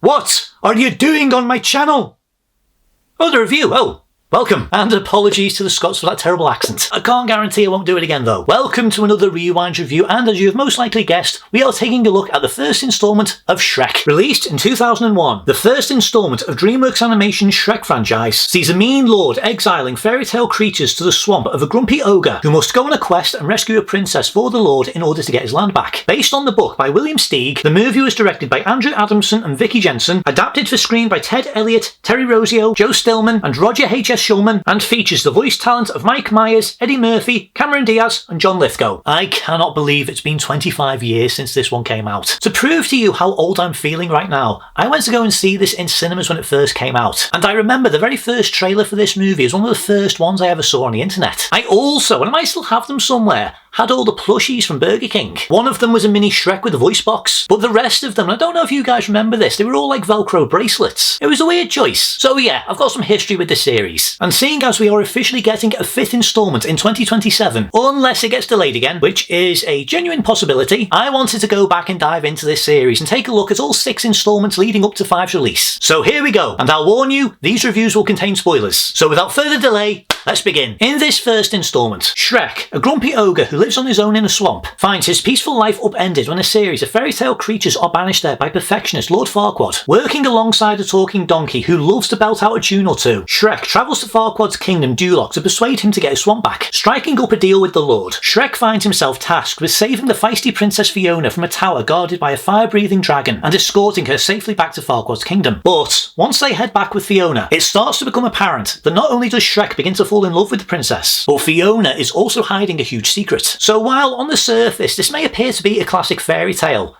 What are you doing on my channel? Oh, the review. Oh, welcome. And apologies to the Scots for that terrible accent. I can't guarantee I won't do it again though. Welcome to another Rewind review, and as you have most likely guessed, we are taking a look at the first instalment of Shrek. Released in 2001, the first instalment of Dreamworks Animation's Shrek franchise sees a mean lord exiling fairytale creatures to the swamp of a grumpy ogre who must go on a quest and rescue a princess for the lord in order to get his land back. Based on the book by William Steig, the movie was directed by Andrew Adamson and Vicky Jensen, adapted for screen by Ted Elliott, Terry Rossio, Joe Stillman and Roger H.S. Shulman, and features the voice talent of Mike Myers, Eddie Murphy, Cameron Diaz and John Lithgow. I cannot believe it's been 25 years since this one came out. To prove to you how old I'm feeling right now, I went to go and see this in cinemas when it first came out, and I remember the very first trailer for this movie is one of the first ones I ever saw on the internet. I also, and I might still have them somewhere, had all the plushies from Burger King. One of them was a mini Shrek with a voice box, but the rest of them, and I don't know if you guys remember this, they were all like Velcro bracelets. It was a weird choice. So yeah, I've got some history with this series. And seeing as we are officially getting a 5th instalment in 2027, unless it gets delayed again, which is a genuine possibility, I wanted to go back and dive into this series and take a look at all 6 instalments leading up to 5's release. So here we go, and I'll warn you, these reviews will contain spoilers. So without further delay, let's begin. In this first instalment, Shrek, a grumpy ogre who lives on his own in a swamp, finds his peaceful life upended when a series of fairytale creatures are banished there by perfectionist Lord Farquaad. Working alongside a talking donkey who loves to belt out a tune or two, Shrek travels to Farquaad's kingdom Duloc to persuade him to get his swamp back. Striking up a deal with the Lord, Shrek finds himself tasked with saving the feisty Princess Fiona from a tower guarded by a fire-breathing dragon and escorting her safely back to Farquaad's kingdom. But once they head back with Fiona, it starts to become apparent that not only does Shrek begin to fall in love with the princess, but Fiona is also hiding a huge secret. So while on the surface this may appear to be a classic fairy tale,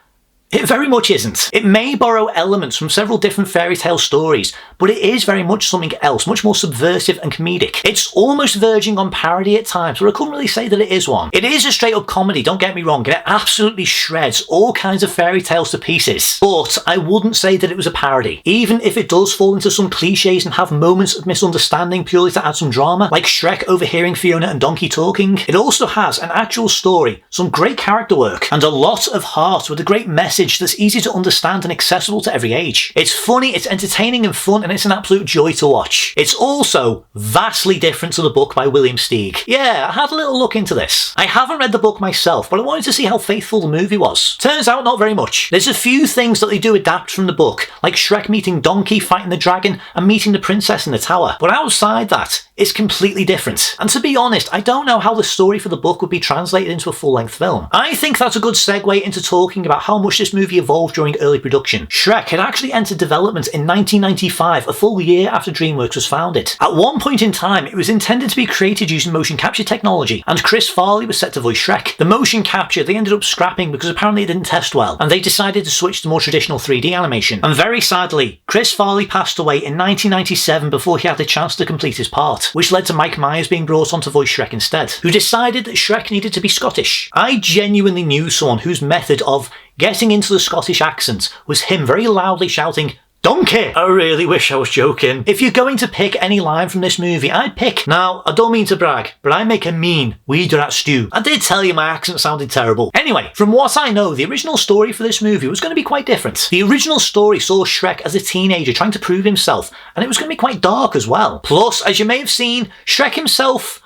it very much isn't. It may borrow elements from several different fairy tale stories, but it is very much something else, much more subversive and comedic. It's almost verging on parody at times, but I couldn't really say that it is one. It is a straight up comedy, don't get me wrong, and it absolutely shreds all kinds of fairy tales to pieces. But I wouldn't say that it was a parody, even if it does fall into some cliches and have moments of misunderstanding purely to add some drama, like Shrek overhearing Fiona and Donkey talking. It also has an actual story, some great character work, and a lot of heart with a great message that's easy to understand and accessible to every age. It's funny, it's entertaining and fun, and it's an absolute joy to watch. It's also vastly different to the book by William Steig. Yeah, I had a little look into this. I haven't read the book myself, but I wanted to see how faithful the movie was. Turns out not very much. There's a few things that they do adapt from the book, like Shrek meeting Donkey, fighting the dragon, and meeting the princess in the tower. But outside that, it's completely different. And to be honest, I don't know how the story for the book would be translated into a full-length film. I think that's a good segue into talking about how much this movie evolved during early production. Shrek had actually entered development in 1995, a full year after Dreamworks was founded. At one point in time, it was intended to be created using motion capture technology, and Chris Farley was set to voice Shrek. The motion capture they ended up scrapping because apparently it didn't test well, and they decided to switch to more traditional 3D animation. And very sadly, Chris Farley passed away in 1997 before he had the chance to complete his part, which led to Mike Myers being brought on to voice Shrek instead, who decided that Shrek needed to be Scottish. I genuinely knew someone whose method of getting into the Scottish accent was him very loudly shouting, "Donkey!" I really wish I was joking. If you're going to pick any line from this movie, I'd pick, now, I don't mean to brag, but I make a mean weed rat stew. I did tell you my accent sounded terrible. Anyway, from what I know, the original story for this movie was going to be quite different. The original story saw Shrek as a teenager trying to prove himself, and it was going to be quite dark as well. Plus, as you may have seen, Shrek himself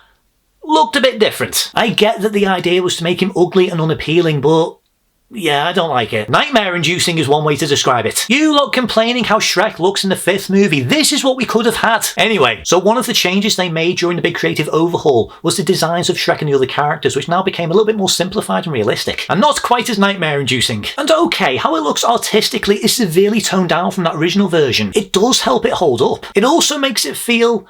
looked a bit different. I get that the idea was to make him ugly and unappealing, but yeah, I don't like it. Nightmare-inducing is one way to describe it. You lot complaining how Shrek looks in the 5th movie, this is what we could have had. Anyway, so one of the changes they made during the big creative overhaul was the designs of Shrek and the other characters, which now became a little bit more simplified and realistic, and not quite as nightmare-inducing. And okay, how it looks artistically is severely toned down from that original version. It does help it hold up. It also makes it feel,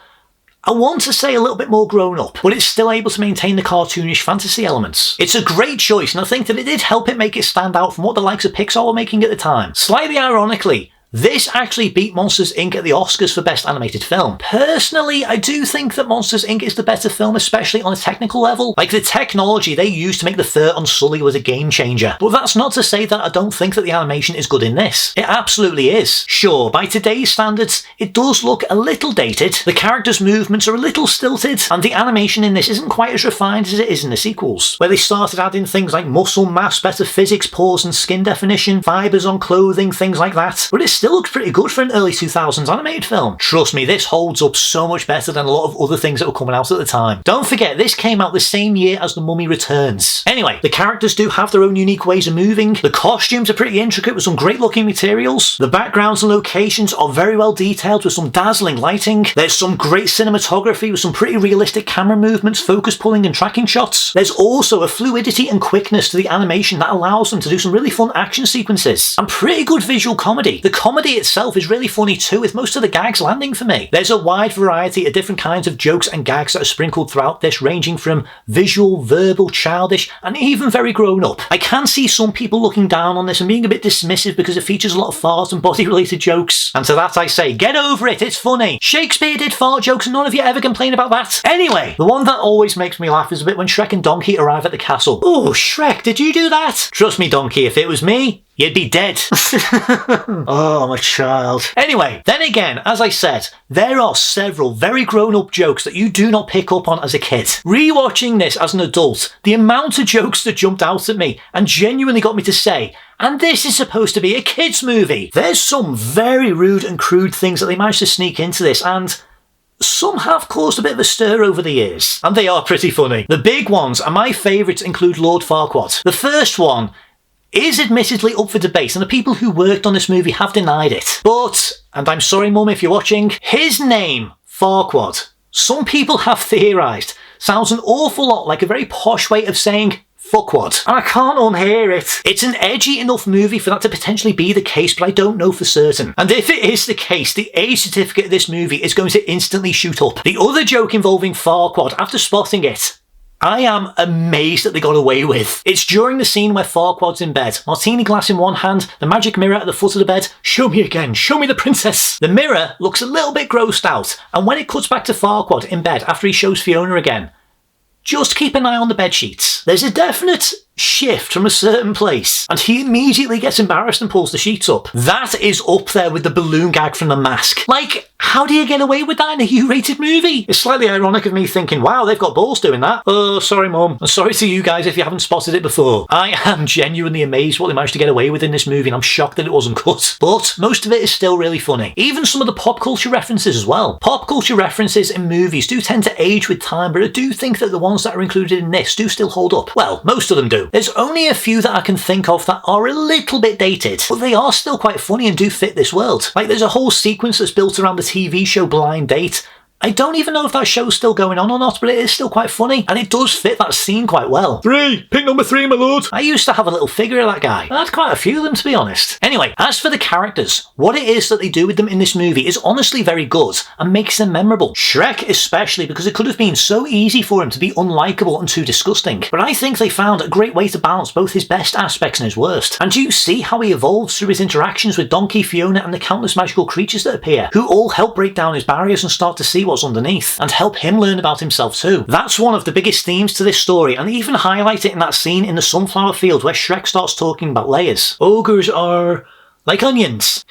I want to say, a little bit more grown up, but it's still able to maintain the cartoonish fantasy elements. It's a great choice, and I think that it did help it make it stand out from what the likes of Pixar were making at the time. Slightly ironically, this actually beat Monsters, Inc. at the Oscars for Best Animated Film. Personally, I do think that Monsters, Inc. is the better film, especially on a technical level. Like, the technology they used to make the fur on Sully was a game changer. But that's not to say that I don't think that the animation is good in this. It absolutely is. Sure, by today's standards, it does look a little dated, the characters' movements are a little stilted, and the animation in this isn't quite as refined as it is in the sequels, where they started adding things like muscle mass, better physics, pores and skin definition, fibres on clothing, things like that. But it's still looks pretty good for an early 2000s animated film. Trust me, this holds up so much better than a lot of other things that were coming out at the time. Don't forget, this came out the same year as The Mummy Returns. Anyway, the characters do have their own unique ways of moving. The costumes are pretty intricate with some great looking materials. The backgrounds and locations are very well detailed with some dazzling lighting. There's some great cinematography with some pretty realistic camera movements, focus pulling and tracking shots. There's also a fluidity and quickness to the animation that allows them to do some really fun action sequences. And pretty good visual comedy. The comedy itself is really funny too, with most of the gags landing for me. There's a wide variety of different kinds of jokes and gags that are sprinkled throughout this, ranging from visual, verbal, childish, and even very grown up. I can see some people looking down on this and being a bit dismissive because it features a lot of fart and body related jokes. And to that I say, get over it, it's funny. Shakespeare did fart jokes and none of you ever complain about that. Anyway, the one that always makes me laugh is a bit when Shrek and Donkey arrive at the castle. Oh, Shrek, did you do that? Trust me, Donkey, if it was me, you'd be dead. Oh, my child. Anyway, then again, as I said, there are several very grown-up jokes that you do not pick up on as a kid. Rewatching this as an adult, the amount of jokes that jumped out at me and genuinely got me to say, and this is supposed to be a kids' movie. There's some very rude and crude things that they managed to sneak into this, and some have caused a bit of a stir over the years. And they are pretty funny. The big ones, and my favourites, include Lord Farquaad. The first one is admittedly up for debate, and the people who worked on this movie have denied it. But, and I'm sorry Mum if you're watching, his name, Farquaad, some people have theorised, sounds an awful lot like a very posh way of saying fuckwad. And I can't unhear it. It's an edgy enough movie for that to potentially be the case, but I don't know for certain. And if it is the case, the age certificate of this movie is going to instantly shoot up. The other joke involving Farquaad, after spotting it, I am amazed that they got away with. It's during the scene where Farquaad's in bed, martini glass in one hand, the magic mirror at the foot of the bed. Show me again, show me the princess. The mirror looks a little bit grossed out, and when it cuts back to Farquaad in bed after he shows Fiona again, just keep an eye on the bed sheets. There's a definite shift from a certain place, and he immediately gets embarrassed and pulls the sheets up. That is up there with the balloon gag from The Mask. Like, how do you get away with that in a U-rated movie? It's slightly ironic of me thinking, wow, they've got balls doing that. Oh, sorry Mum. And sorry to you guys if you haven't spotted it before. I am genuinely amazed what they managed to get away with in this movie, and I'm shocked that it wasn't cut. But most of it is still really funny. Even some of the pop culture references as well. Pop culture references in movies do tend to age with time, but I do think that the ones that are included in this do still hold up. Well, most of them do. There's only a few that I can think of that are a little bit dated, but they are still quite funny and do fit this world. Like, there's a whole sequence that's built around the TV show Blind Date. I don't even know if that show's still going on or not, but it is still quite funny, and it does fit that scene quite well. 3! Pick number 3, my lord! I used to have a little figure of that guy. I had quite a few of them, to be honest. Anyway, as for the characters, what it is that they do with them in this movie is honestly very good, and makes them memorable. Shrek especially, because it could have been so easy for him to be unlikable and too disgusting. But I think they found a great way to balance both his best aspects and his worst. And you see how he evolves through his interactions with Donkey, Fiona, and the countless magical creatures that appear, who all help break down his barriers and start to see what's underneath, and help him learn about himself too. That's one of the biggest themes to this story, and they even highlight it in that scene in the sunflower field where Shrek starts talking about layers. Ogres are like onions.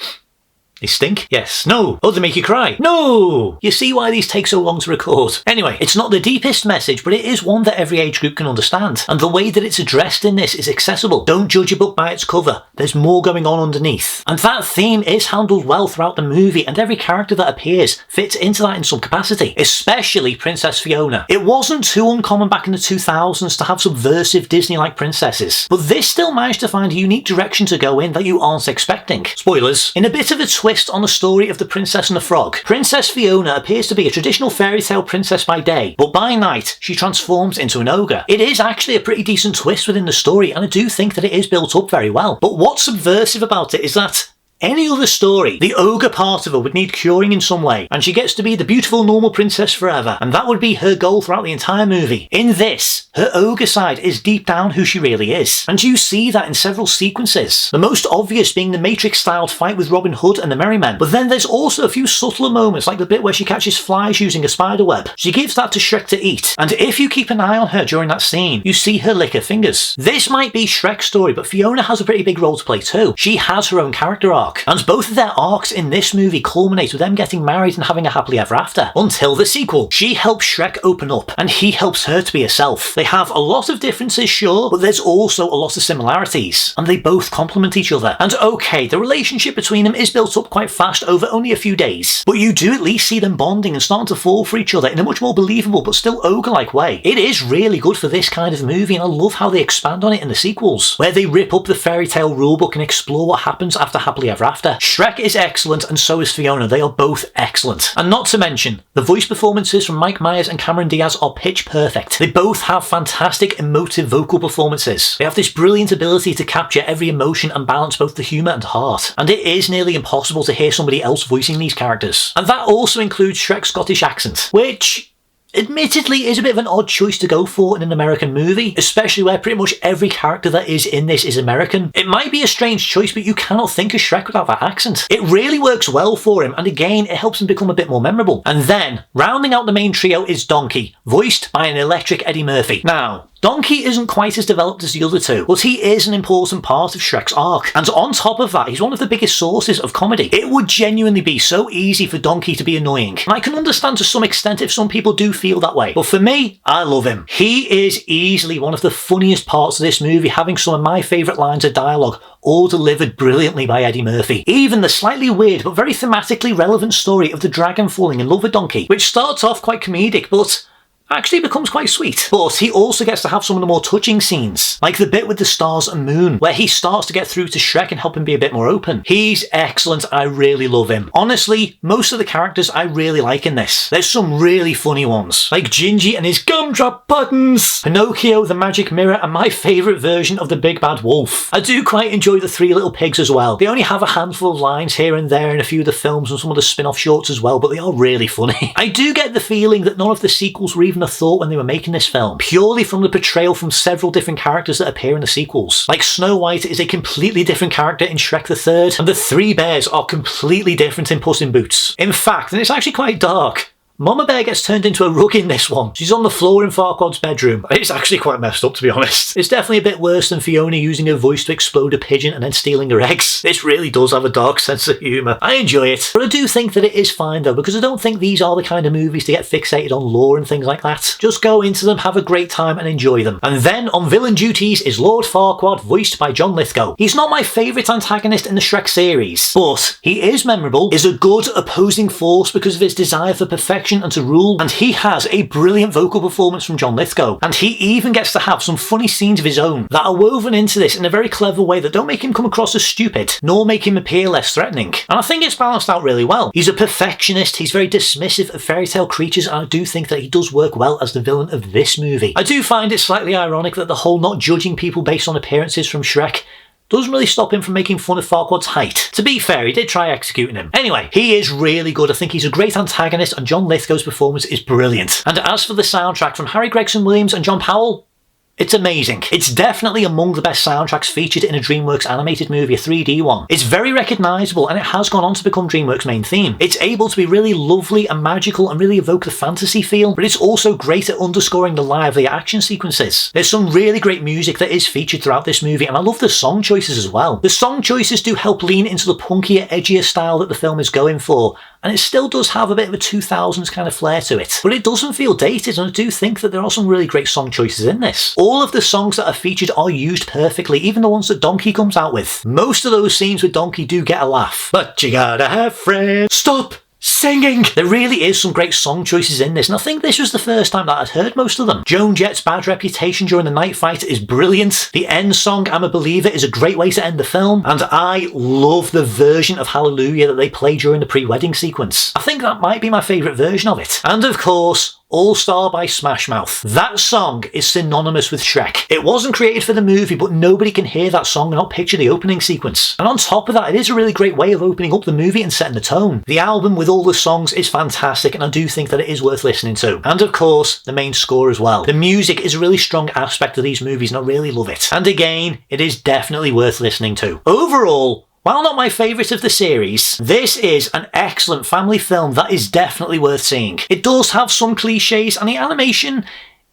They stink? Yes. No. Oh, they make you cry? No! You see why these take so long to record. Anyway, it's not the deepest message, but it is one that every age group can understand. And the way that it's addressed in this is accessible. Don't judge a book by its cover. There's more going on underneath. And that theme is handled well throughout the movie, and every character that appears fits into that in some capacity. Especially Princess Fiona. It wasn't too uncommon back in the 2000s to have subversive Disney-like princesses, but this still managed to find a unique direction to go in that you aren't expecting. Spoilers. In a bit of a twist on the story of the Princess and the Frog, Princess Fiona appears to be a traditional fairy tale princess by day, but by night she transforms into an ogre. It is actually a pretty decent twist within the story, and I do think that it is built up very well. But what's subversive about it is that any other story, the ogre part of her would need curing in some way, and she gets to be the beautiful normal princess forever, and that would be her goal throughout the entire movie. In this, her ogre side is deep down who she really is, and you see that in several sequences. The most obvious being the Matrix-styled fight with Robin Hood and the Merry Men, but then there's also a few subtler moments, like the bit where she catches flies using a spider web. She gives that to Shrek to eat, and if you keep an eye on her during that scene, you see her lick her fingers. This might be Shrek's story, but Fiona has a pretty big role to play too. She has her own character arc. arc. And both of their arcs in this movie culminate with them getting married and having a happily ever after. Until the sequel. She helps Shrek open up, and he helps her to be herself. They have a lot of differences, sure, but there's also a lot of similarities. And they both complement each other. And okay, the relationship between them is built up quite fast over only a few days. But you do at least see them bonding and starting to fall for each other in a much more believable but still ogre-like way. It is really good for this kind of movie, and I love how they expand on it in the sequels, where they rip up the fairy tale rulebook and explore what happens after happily ever after. Shrek is excellent, and so is Fiona. They are both excellent. And not to mention, the voice performances from Mike Myers and Cameron Diaz are pitch perfect. They both have fantastic emotive vocal performances. They have this brilliant ability to capture every emotion and balance both the humour and heart. And it is nearly impossible to hear somebody else voicing these characters. And that also includes Shrek's Scottish accent, which admittedly is a bit of an odd choice to go for in an American movie, especially where pretty much every character that is in this is American. It might be a strange choice, but you cannot think of Shrek without that accent. It really works well for him, and again, it helps him become a bit more memorable. And then, rounding out the main trio is Donkey, voiced by an electric Eddie Murphy. Now, Donkey isn't quite as developed as the other two, but he is an important part of Shrek's arc. And on top of that, he's one of the biggest sources of comedy. It would genuinely be so easy for Donkey to be annoying. And I can understand to some extent if some people do feel that way. But for me, I love him. He is easily one of the funniest parts of this movie, having some of my favourite lines of dialogue, all delivered brilliantly by Eddie Murphy. Even the slightly weird but very thematically relevant story of the dragon falling in love with Donkey, which starts off quite comedic, but actually becomes quite sweet. But he also gets to have some of the more touching scenes, like the bit with the stars and moon, where he starts to get through to Shrek and help him be a bit more open. He's excellent. I really love him. Honestly, most of the characters I really like in this. There's some really funny ones, like Gingy and his gumdrop buttons, Pinocchio, the magic mirror, and my favourite version of the big bad wolf. I do quite enjoy the three little pigs as well. They only have a handful of lines here and there in a few of the films and some of the spin-off shorts as well, but they are really funny. I do get the feeling that none of the sequels were even a thought when they were making this film, purely from the portrayal from several different characters that appear in the sequels. Like Snow White is a completely different character in Shrek the Third, and the three bears are completely different in Puss in Boots. In fact, and it's actually quite dark, Mama Bear gets turned into a rug in this one. She's on the floor in Farquaad's bedroom. It's actually quite messed up, to be honest. It's definitely a bit worse than Fiona using her voice to explode a pigeon and then stealing her eggs. This really does have a dark sense of humour. I enjoy it. But I do think that it is fine though, because I don't think these are the kind of movies to get fixated on lore and things like that. Just go into them, have a great time and enjoy them. And then on villain duties is Lord Farquaad, voiced by John Lithgow. He's not my favourite antagonist in the Shrek series, but he is memorable, is a good opposing force because of his desire for perfection and to rule, and he has a brilliant vocal performance from John Lithgow, and he even gets to have some funny scenes of his own that are woven into this in a very clever way that don't make him come across as stupid, nor make him appear less threatening. And I think it's balanced out really well. He's a perfectionist, he's very dismissive of fairy tale creatures, and I do think that he does work well as the villain of this movie. I do find it slightly ironic that the whole not judging people based on appearances from Shrek doesn't really stop him from making fun of Farquaad's height. To be fair, he did try executing him. Anyway, he is really good. I think he's a great antagonist, and John Lithgow's performance is brilliant. And as for the soundtrack from Harry Gregson Williams and John Powell, it's amazing. It's definitely among the best soundtracks featured in a Dreamworks animated movie, a 3D one. It's very recognisable, and it has gone on to become Dreamworks' main theme. It's able to be really lovely and magical and really evoke the fantasy feel, but it's also great at underscoring the lively action sequences. There's some really great music that is featured throughout this movie, and I love the song choices as well. The song choices do help lean into the punkier, edgier style that the film is going for, and it still does have a bit of a 2000s kind of flair to it. But it doesn't feel dated, and I do think that there are some really great song choices in this. All of the songs that are featured are used perfectly, even the ones that Donkey comes out with. Most of those scenes with Donkey do get a laugh. But you gotta have friends. Stop singing! There really is some great song choices in this, and I think this was the first time that I'd heard most of them. Joan Jett's Bad Reputation during the night fight is brilliant. The end song, I'm a Believer, is a great way to end the film, and I love the version of Hallelujah that they play during the pre-wedding sequence. I think that might be my favourite version of it. And of course, All Star by Smashmouth. That song is synonymous with Shrek. It wasn't created for the movie, but nobody can hear that song and not picture the opening sequence. And on top of that, it is a really great way of opening up the movie and setting the tone. The album with all the songs is fantastic, and I do think that it is worth listening to. And of course, the main score as well. The music is a really strong aspect of these movies, and I really love it. And again, it is definitely worth listening to. Overall, while not my favourite of the series, this is an excellent family film that is definitely worth seeing. It does have some cliches, and the animation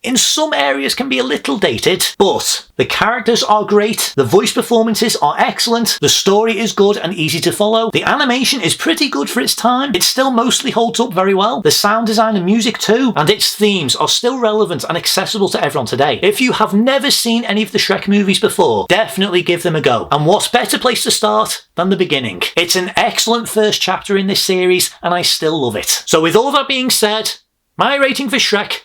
in some areas can be a little dated, but the characters are great, the voice performances are excellent, the story is good and easy to follow, the animation is pretty good for its time, it still mostly holds up very well, the sound design and music too, and its themes are still relevant and accessible to everyone today. If you have never seen any of the Shrek movies before, definitely give them a go. And what better place to start than the beginning? It's an excellent first chapter in this series, and I still love it. So with all that being said, my rating for Shrek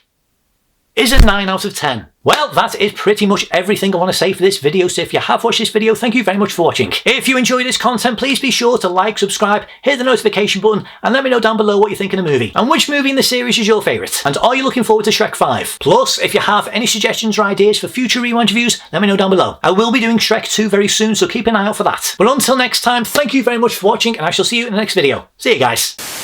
is a 9 out of 10. Well, that is pretty much everything I want to say for this video, so if you have watched this video, thank you very much for watching. If you enjoy this content, please be sure to like, subscribe, hit the notification button, and let me know down below what you think of the movie, and which movie in the series is your favourite, and are you looking forward to Shrek 5? Plus, if you have any suggestions or ideas for future rewind reviews, let me know down below. I will be doing Shrek 2 very soon, so keep an eye out for that. But until next time, thank you very much for watching, and I shall see you in the next video. See you guys.